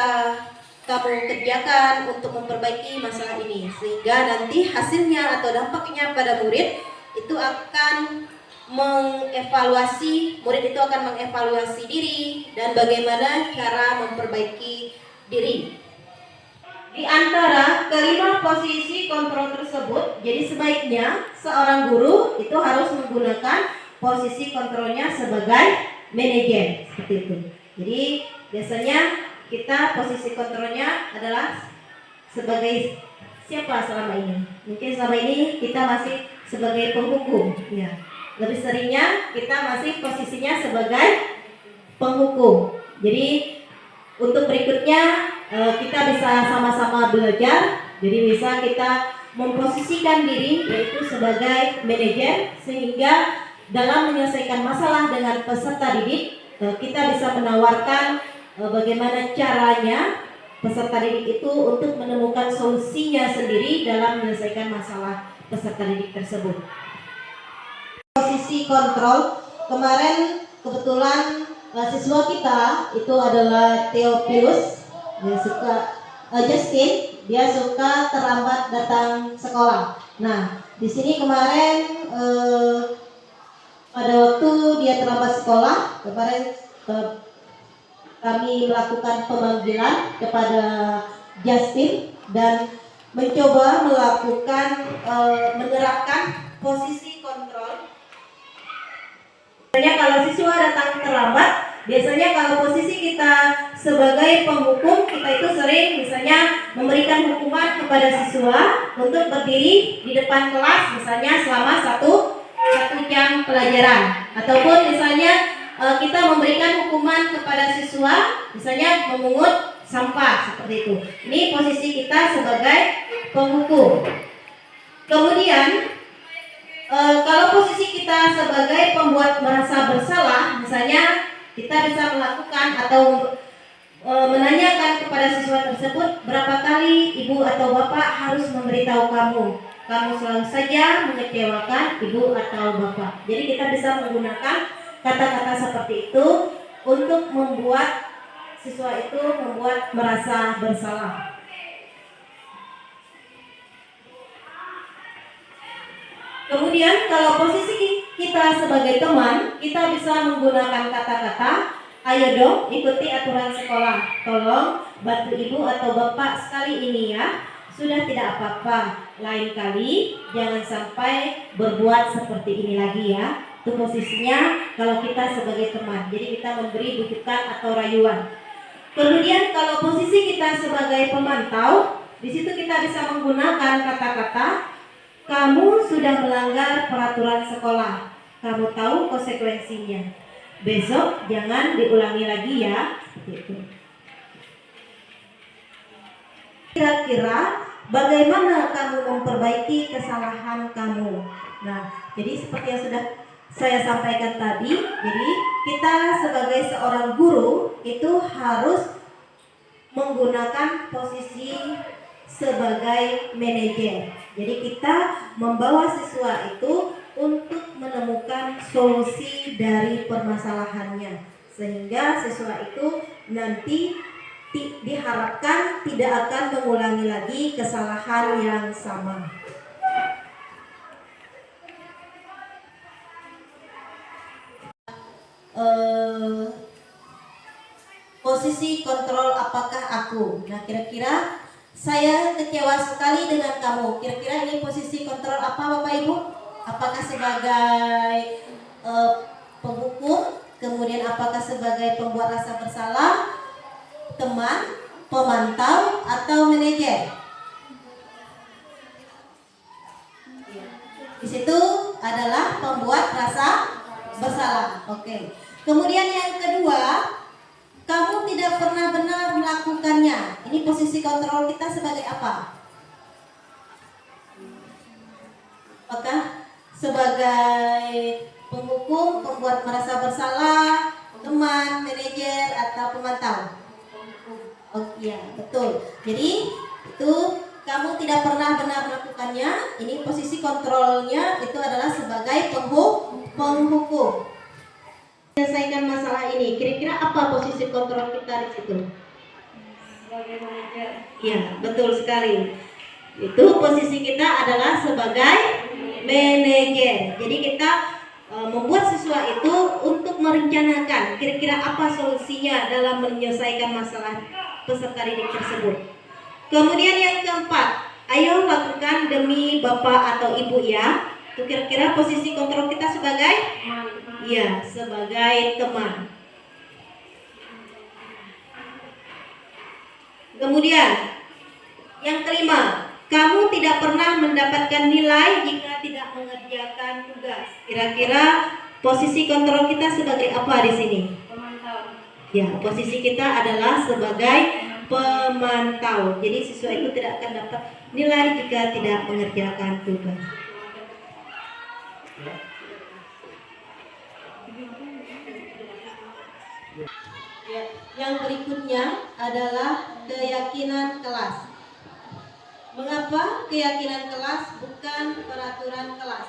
kamu kerjakan untuk memperbaiki masalah ini, sehingga nanti hasilnya atau dampaknya pada murid itu akan murid itu akan mengevaluasi diri dan bagaimana cara memperbaiki diri. Di antara kelima posisi kontrol tersebut, jadi sebaiknya seorang guru itu harus menggunakan posisi kontrolnya sebagai manajer, seperti itu. Jadi biasanya kita posisi kontrolnya adalah sebagai siapa selama ini? Mungkin selama ini kita masih sebagai penghukum, ya. Lebih seringnya kita masih posisinya sebagai penghukum. Jadi untuk berikutnya kita bisa sama-sama belajar. Jadi bisa kita memposisikan diri yaitu sebagai manajer, sehingga dalam menyelesaikan masalah dengan peserta didik kita bisa menawarkan bagaimana caranya peserta didik itu untuk menemukan solusinya sendiri dalam menyelesaikan masalah peserta didik tersebut. Posisi kontrol, kemarin kebetulan siswa kita itu adalah Theophilus, dia suka Justin, dia suka terlambat datang sekolah. Nah, di sini kemarin pada waktu dia terlambat sekolah, kemarin kami melakukan pemanggilan kepada Justin dan mencoba menerapkan posisi kontrol. Biasanya kalau siswa datang terlambat, biasanya kalau posisi kita sebagai penghukum, kita itu sering misalnya memberikan hukuman kepada siswa untuk berdiri di depan kelas misalnya selama satu jam pelajaran, ataupun misalnya kita memberikan hukuman kepada siswa misalnya memungut sampah, seperti itu. Ini posisi kita sebagai penghukum. Kemudian kalau posisi kita sebagai pembuat merasa bersalah, misalnya kita bisa melakukan atau menanyakan kepada siswa tersebut, berapa kali ibu atau bapak harus memberitahu kamu selalu saja mengecewakan ibu atau bapak. Jadi kita bisa menggunakan kata-kata seperti itu untuk membuat siswa itu merasa bersalah. Kemudian kalau posisi kita sebagai teman, kita bisa menggunakan kata-kata, ayo dong ikuti aturan sekolah, tolong bantu ibu atau bapak sekali ini ya, sudah tidak apa-apa, lain kali jangan sampai berbuat seperti ini lagi ya. Itu posisinya kalau kita sebagai teman, jadi kita memberi bujukan atau rayuan. Kemudian kalau posisi kita sebagai pemantau, di situ kita bisa menggunakan kata-kata, kamu sudah melanggar peraturan sekolah, kamu tahu konsekuensinya. Besok jangan diulangi lagi ya. Gitu. Kira-kira bagaimana kamu memperbaiki kesalahan kamu? Nah, jadi seperti yang sudah saya sampaikan tadi, jadi kita sebagai seorang guru itu harus menggunakan posisi sebagai manajer. Jadi kita membawa siswa itu untuk menemukan solusi dari permasalahannya, sehingga siswa itu nanti diharapkan tidak akan mengulangi lagi kesalahan yang sama. Posisi kontrol apakah aku? Nah, kira-kira saya kecewa sekali dengan kamu. Kira-kira ini posisi kontrol apa Bapak Ibu? Apakah sebagai penghukum, kemudian apakah sebagai pembuat rasa bersalah, teman, pemantau, atau manajer? situ adalah pembuat rasa bersalah. Oke. Kemudian yang kedua, kamu tidak pernah benar melakukannya. Ini posisi kontrol kita sebagai apa? Apakah sebagai penghukum, pembuat merasa bersalah, teman, manajer, atau pemantau? Oh iya, betul. Jadi itu kamu tidak pernah benar melakukannya. Ini posisi kontrolnya itu adalah sebagai penghukum. Menyelesaikan masalah ini. Kira-kira apa posisi kontrol kita di situ? Sebagai manajer. Iya, betul sekali. Itu posisi kita adalah sebagai manajer. Jadi kita membuat siswa itu untuk merencanakan kira-kira apa solusinya dalam menyelesaikan masalah peserta didik tersebut. Kemudian yang keempat, ayo lakukan demi bapak atau ibu ya. Itu kira-kira posisi kontrol kita sebagai ya, sebagai teman. Kemudian yang kelima, kamu tidak pernah mendapatkan nilai jika tidak mengerjakan tugas. Kira-kira posisi kontrol kita sebagai apa di sini? Pemantau. Ya, posisi kita adalah sebagai pemantau. Jadi siswa itu tidak akan dapat nilai jika tidak mengerjakan tugas. Ya, yang berikutnya adalah keyakinan kelas. Mengapa keyakinan kelas bukan peraturan kelas?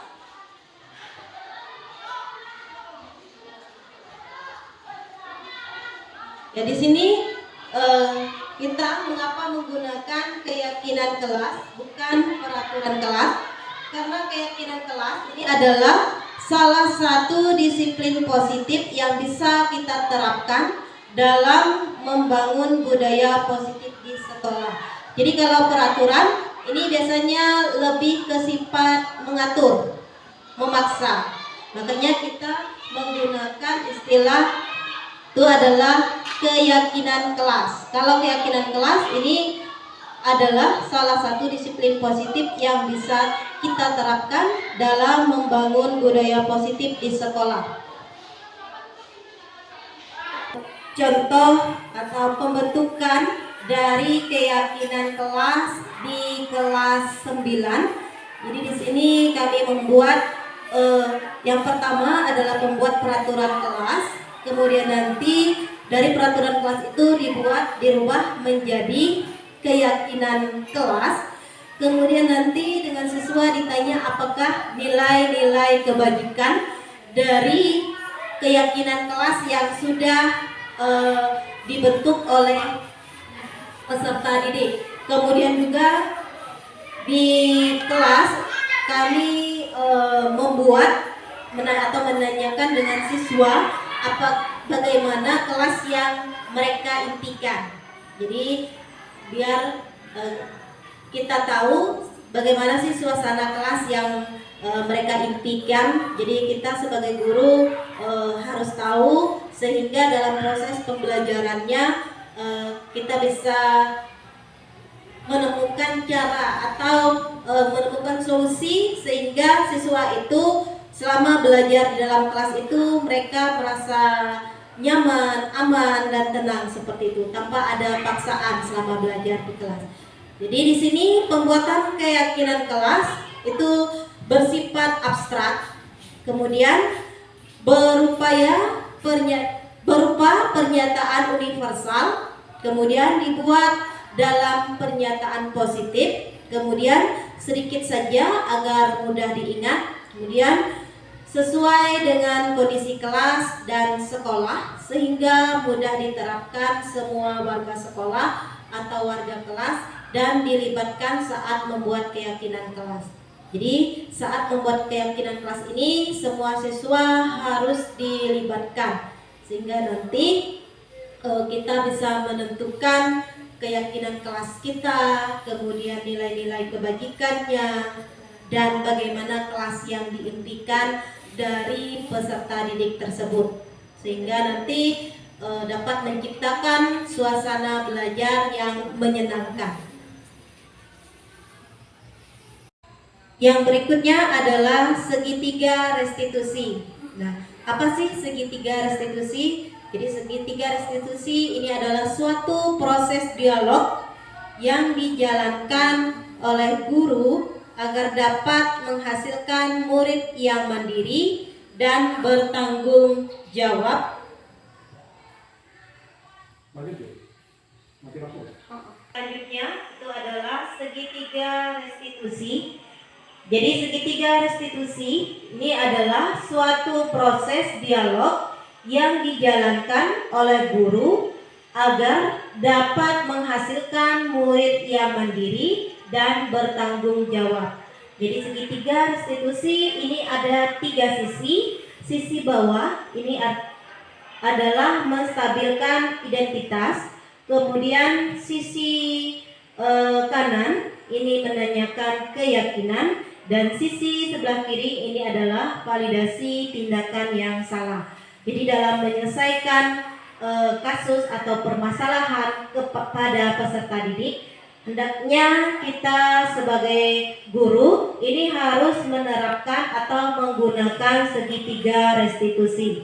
Ya di sini kita mengapa menggunakan keyakinan kelas bukan peraturan kelas? Karena keyakinan kelas ini adalah salah satu disiplin positif yang bisa kita terapkan dalam membangun budaya positif di sekolah. Jadi kalau peraturan ini biasanya lebih ke sifat mengatur, memaksa. Makanya kita menggunakan istilah itu adalah keyakinan kelas. Kalau keyakinan kelas ini adalah salah satu disiplin positif yang bisa kita terapkan dalam membangun budaya positif di sekolah. Contoh atau pembentukan dari keyakinan kelas di kelas 9. Jadi di sini kami membuat yang pertama adalah membuat peraturan kelas. Kemudian nanti dari peraturan kelas itu dirubah menjadi keyakinan kelas. Kemudian nanti dengan siswa ditanya apakah nilai-nilai kebajikan dari keyakinan kelas yang sudah dibentuk oleh peserta didik. Kemudian juga di kelas kami membuat atau menanyakan dengan siswa bagaimana kelas yang mereka impikan. Jadi biar kita tahu bagaimana sih suasana kelas yang mereka impikan. Jadi kita sebagai guru harus tahu sehingga dalam proses pembelajarannya kita bisa menemukan cara atau menemukan solusi sehingga siswa itu selama belajar di dalam kelas itu mereka merasa nyaman, aman dan tenang seperti itu tanpa ada paksaan selama belajar di kelas. Jadi di sini pembuatan keyakinan kelas itu bersifat abstrak, kemudian berupa pernyataan universal, kemudian dibuat dalam pernyataan positif, kemudian sedikit saja agar mudah diingat, kemudian sesuai dengan kondisi kelas dan sekolah sehingga mudah diterapkan semua warga sekolah atau warga kelas dan dilibatkan saat membuat keyakinan kelas. Jadi saat membuat keyakinan kelas ini semua siswa harus dilibatkan sehingga nanti kita bisa menentukan keyakinan kelas kita, kemudian nilai-nilai kebajikannya dan bagaimana kelas yang diimpikan dari peserta didik tersebut sehingga nanti dapat menciptakan suasana belajar yang menyenangkan. Yang berikutnya adalah segitiga restitusi. Nah, apa sih segitiga restitusi? Jadi segitiga restitusi ini adalah suatu proses dialog yang dijalankan oleh guru agar dapat menghasilkan murid yang mandiri dan bertanggung jawab. Selanjutnya itu adalah segitiga restitusi. Jadi segitiga restitusi ini adalah suatu proses dialog yang dijalankan oleh guru agar dapat menghasilkan murid yang mandiri dan bertanggung jawab. Jadi segitiga restitusi ini ada 3 sisi. Sisi bawah ini adalah menstabilkan identitas. Kemudian sisi kanan ini menanyakan keyakinan. Dan sisi sebelah kiri ini adalah validasi tindakan yang salah. Jadi dalam menyelesaikan kasus atau permasalahan kepada peserta didik, hendaknya kita sebagai guru ini harus menerapkan atau menggunakan segitiga restitusi.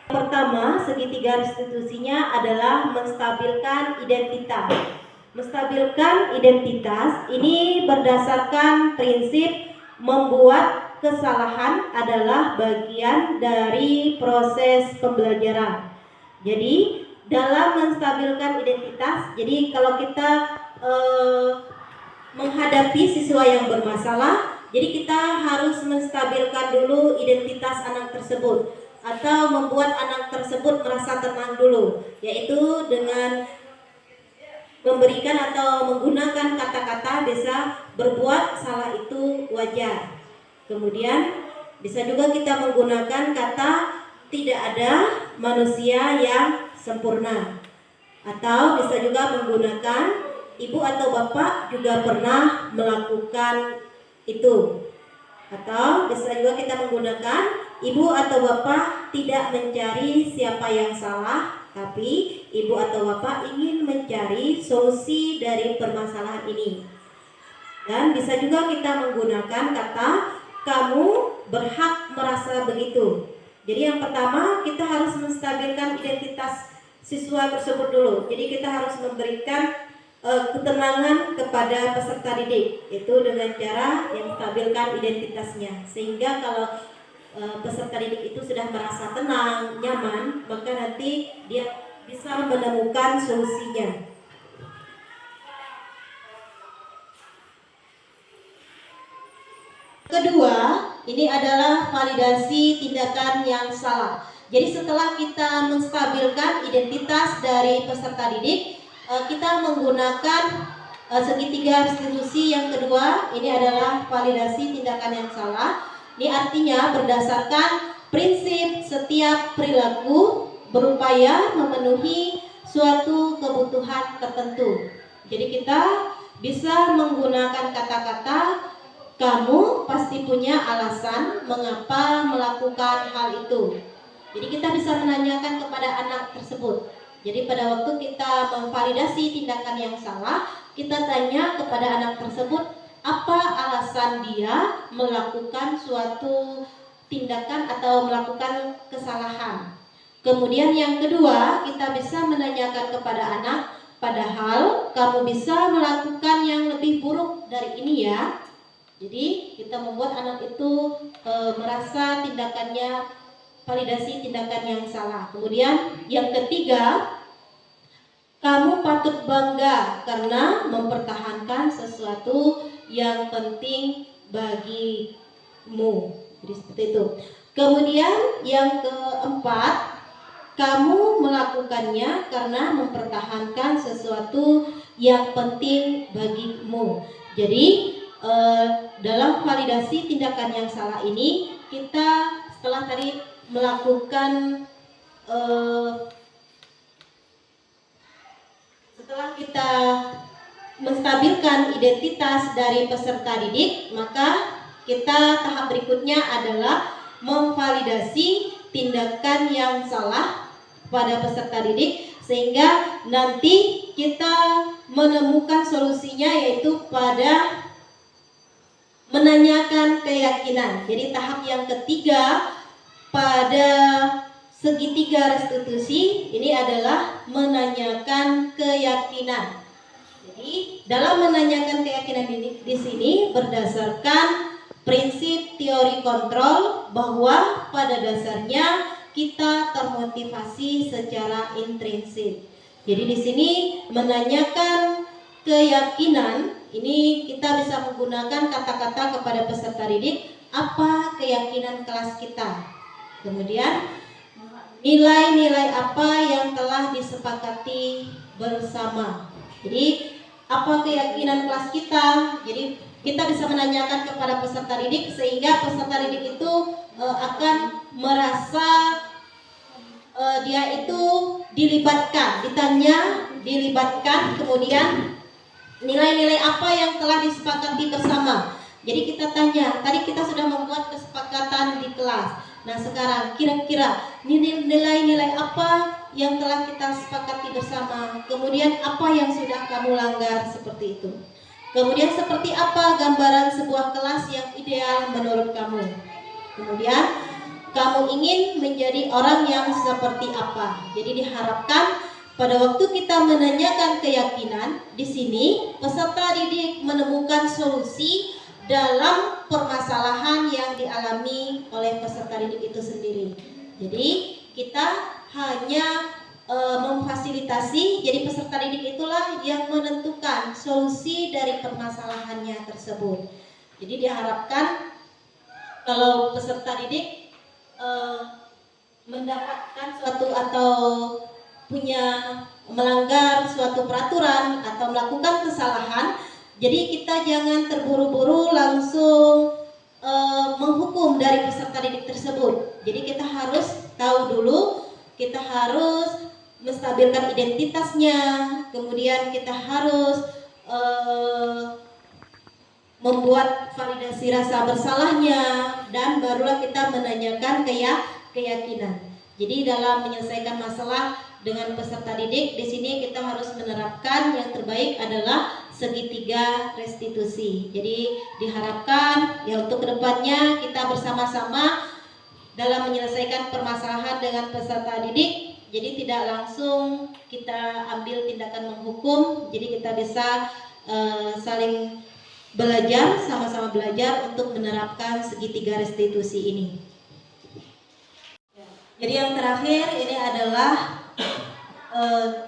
Pertama, segitiga restitusinya adalah menstabilkan identitas. Menstabilkan identitas ini berdasarkan prinsip membuat kesalahan adalah bagian dari proses pembelajaran. Jadi dalam menstabilkan identitas, jadi kalau kita menghadapi siswa yang bermasalah, jadi kita harus menstabilkan dulu identitas anak tersebut atau membuat anak tersebut merasa tenang dulu, yaitu dengan memberikan atau menggunakan kata-kata bisa berbuat salah itu wajar. Kemudian bisa juga kita menggunakan kata tidak ada manusia yang sempurna. Atau bisa juga menggunakan ibu atau bapak juga pernah melakukan itu. Atau bisa juga kita menggunakan ibu atau bapak tidak mencari siapa yang salah, tapi ibu atau bapak ingin mencari solusi dari permasalahan ini. Dan bisa juga kita menggunakan kata kamu berhak merasa begitu. Jadi yang pertama kita harus menstabilkan identitas siswa tersebut dulu. Jadi kita harus memberikan ketenangan kepada peserta didik, itu dengan cara yang stabilkan identitasnya. Sehingga kalau peserta didik itu sudah merasa tenang, nyaman, maka nanti dia bisa menemukan solusinya. Kedua, ini adalah validasi tindakan yang salah. Jadi setelah kita menstabilkan identitas dari peserta didik, kita menggunakan segitiga restitusi yang kedua. Ini adalah validasi tindakan yang salah. Ini artinya berdasarkan prinsip setiap perilaku berupaya memenuhi suatu kebutuhan tertentu. Jadi kita bisa menggunakan kata-kata kamu pasti punya alasan mengapa melakukan hal itu. Jadi kita bisa menanyakan kepada anak tersebut. Jadi pada waktu kita memvalidasi tindakan yang salah, kita tanya kepada anak tersebut apa alasan dia melakukan suatu tindakan atau melakukan kesalahan. Kemudian yang kedua, kita bisa menanyakan kepada anak, padahal kamu bisa melakukan yang lebih buruk dari ini ya. Jadi kita membuat anak itu merasa tindakannya, validasi tindakan yang salah. Kemudian yang ketiga, kamu patut bangga karena mempertahankan sesuatu yang penting bagimu. Jadi seperti itu. Kemudian yang keempat, kamu melakukannya karena mempertahankan sesuatu yang penting bagimu. Jadi dalam validasi tindakan yang salah ini, kita setelah tadi melakukan setelah kita menstabilkan identitas dari peserta didik, maka kita tahap berikutnya adalah memvalidasi tindakan yang salah pada peserta didik, sehingga nanti kita menemukan solusinya, yaitu pada menanyakan keyakinan. Jadi tahap yang ketiga pada segitiga restitusi ini adalah menanyakan keyakinan. Jadi dalam menanyakan keyakinan ini di sini berdasarkan prinsip teori kontrol bahwa pada dasarnya kita termotivasi secara intrinsik. Jadi di sini menanyakan keyakinan ini kita bisa menggunakan kata-kata kepada peserta didik, apa keyakinan kelas kita. Kemudian nilai-nilai apa yang telah disepakati bersama. Jadi apa keyakinan kelas kita. Jadi kita bisa menanyakan kepada peserta didik sehingga peserta didik itu akan merasa dia itu dilibatkan, dilibatkan, kemudian nilai-nilai apa yang telah disepakati bersama. Jadi kita tanya, tadi kita sudah membuat kesepakatan di kelas. Nah sekarang kira-kira nilai-nilai apa yang telah kita sepakati bersama, kemudian apa yang sudah kamu langgar, seperti itu. Kemudian seperti apa gambaran sebuah kelas yang ideal menurut kamu. Kemudian kamu ingin menjadi orang yang seperti apa. Jadi diharapkan pada waktu kita menanyakan keyakinan, di sini peserta didik menemukan solusi dalam permasalahan yang dialami oleh peserta didik itu sendiri. Jadi kita hanya memfasilitasi, jadi peserta didik itulah yang menentukan solusi dari permasalahannya tersebut. Jadi diharapkan kalau peserta didik mendapatkan suatu atau melanggar suatu peraturan atau melakukan kesalahan, jadi kita jangan terburu-buru langsung menghukum dari peserta didik tersebut. Jadi kita harus tahu dulu, kita harus menstabilkan identitasnya, kemudian kita harus membuat validasi rasa bersalahnya, dan barulah kita menanyakan keyakinan. Jadi dalam menyelesaikan masalah dengan peserta didik, di sini kita harus menerapkan yang terbaik adalah segitiga restitusi. Jadi diharapkan ya untuk kedepannya kita bersama-sama dalam menyelesaikan permasalahan dengan peserta didik. Jadi tidak langsung kita ambil tindakan menghukum. Jadi kita bisa saling belajar, sama-sama belajar untuk menerapkan segitiga restitusi ini. Jadi yang terakhir ini adalah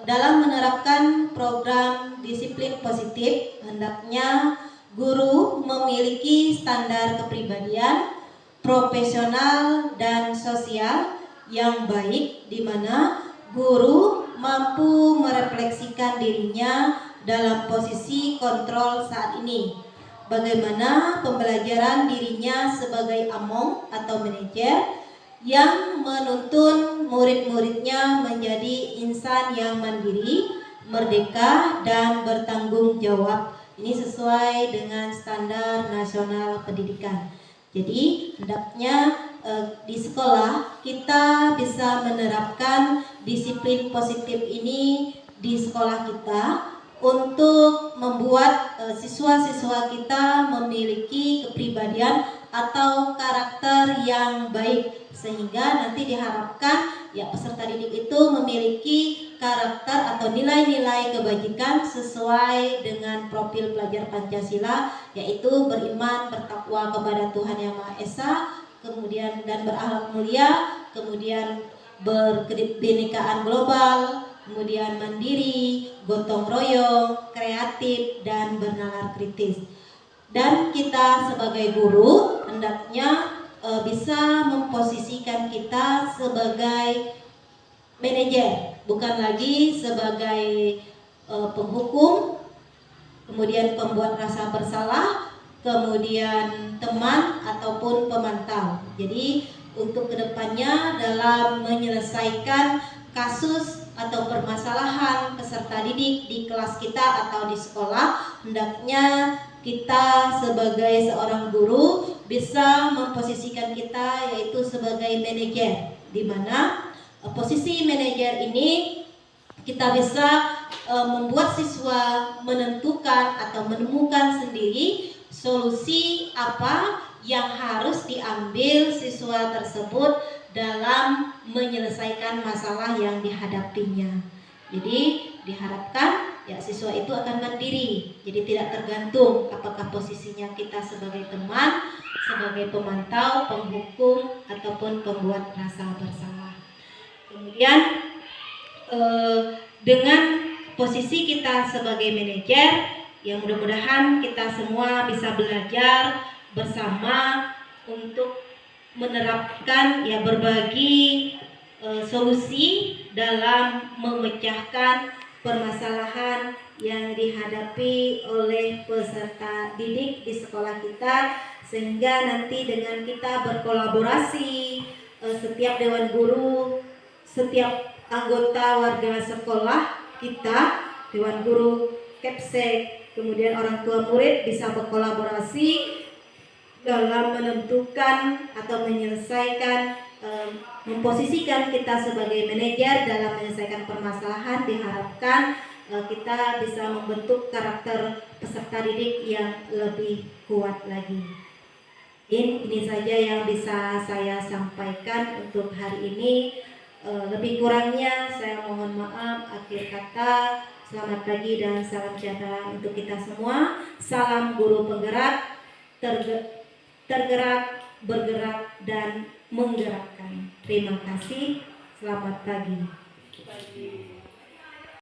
dalam menerapkan program disiplin positif, hendaknya guru memiliki standar kepribadian, profesional dan sosial yang baik, di mana guru mampu merefleksikan dirinya dalam posisi kontrol saat ini. Bagaimana pembelajaran dirinya sebagai among atau manajer yang menuntun murid-muridnya menjadi insan yang mandiri, merdeka, dan bertanggung jawab. Ini sesuai dengan standar nasional pendidikan. Jadi hendaknya di sekolah kita bisa menerapkan disiplin positif ini di sekolah kita untuk membuat siswa-siswa kita memiliki kepribadian atau karakter yang baik, sehingga nanti diharapkan ya peserta didik itu memiliki karakter atau nilai-nilai kebajikan sesuai dengan profil pelajar Pancasila, yaitu beriman, bertakwa kepada Tuhan Yang Maha Esa, kemudian dan berakhlak mulia, kemudian berkebinekaan global, kemudian mandiri, gotong royong, kreatif, dan bernalar kritis. Dan kita sebagai guru hendaknya bisa memposisikan kita sebagai manajer, bukan lagi sebagai penghukum, kemudian pembuat rasa bersalah, kemudian teman ataupun pemantau. Jadi untuk kedepannya dalam menyelesaikan kasus atau permasalahan peserta didik di kelas kita atau di sekolah, hendaknya kita sebagai seorang guru bisa memposisikan kita yaitu sebagai manajer, di mana posisi manajer ini kita bisa membuat siswa menentukan atau menemukan sendiri solusi apa yang harus diambil siswa tersebut dalam menyelesaikan masalah yang dihadapinya. Jadi diharapkan ya siswa itu akan mandiri, jadi tidak tergantung apakah posisinya kita sebagai teman, sebagai pemantau, penghukum, ataupun pembuat rasa bersalah. Kemudian dengan posisi kita sebagai manajer, yang mudah-mudahan kita semua bisa belajar bersama untuk menerapkan ya berbagi solusi dalam memecahkan permasalahan yang dihadapi oleh peserta didik di sekolah kita, sehingga nanti dengan kita berkolaborasi, setiap dewan guru, setiap anggota warga sekolah kita, dewan guru, Kepsek, kemudian orang tua murid bisa berkolaborasi dalam menentukan atau menyelesaikan, memposisikan kita sebagai manajer dalam menyelesaikan permasalahan. Diharapkan kita bisa membentuk karakter peserta didik yang lebih kuat lagi. Ini saja yang bisa saya sampaikan untuk hari ini. Lebih kurangnya saya mohon maaf. Akhir kata, selamat pagi dan salam sejahtera untuk kita semua. Salam guru penggerak, tergerak, bergerak, dan menggerakkan. Terima kasih. Selamat pagi.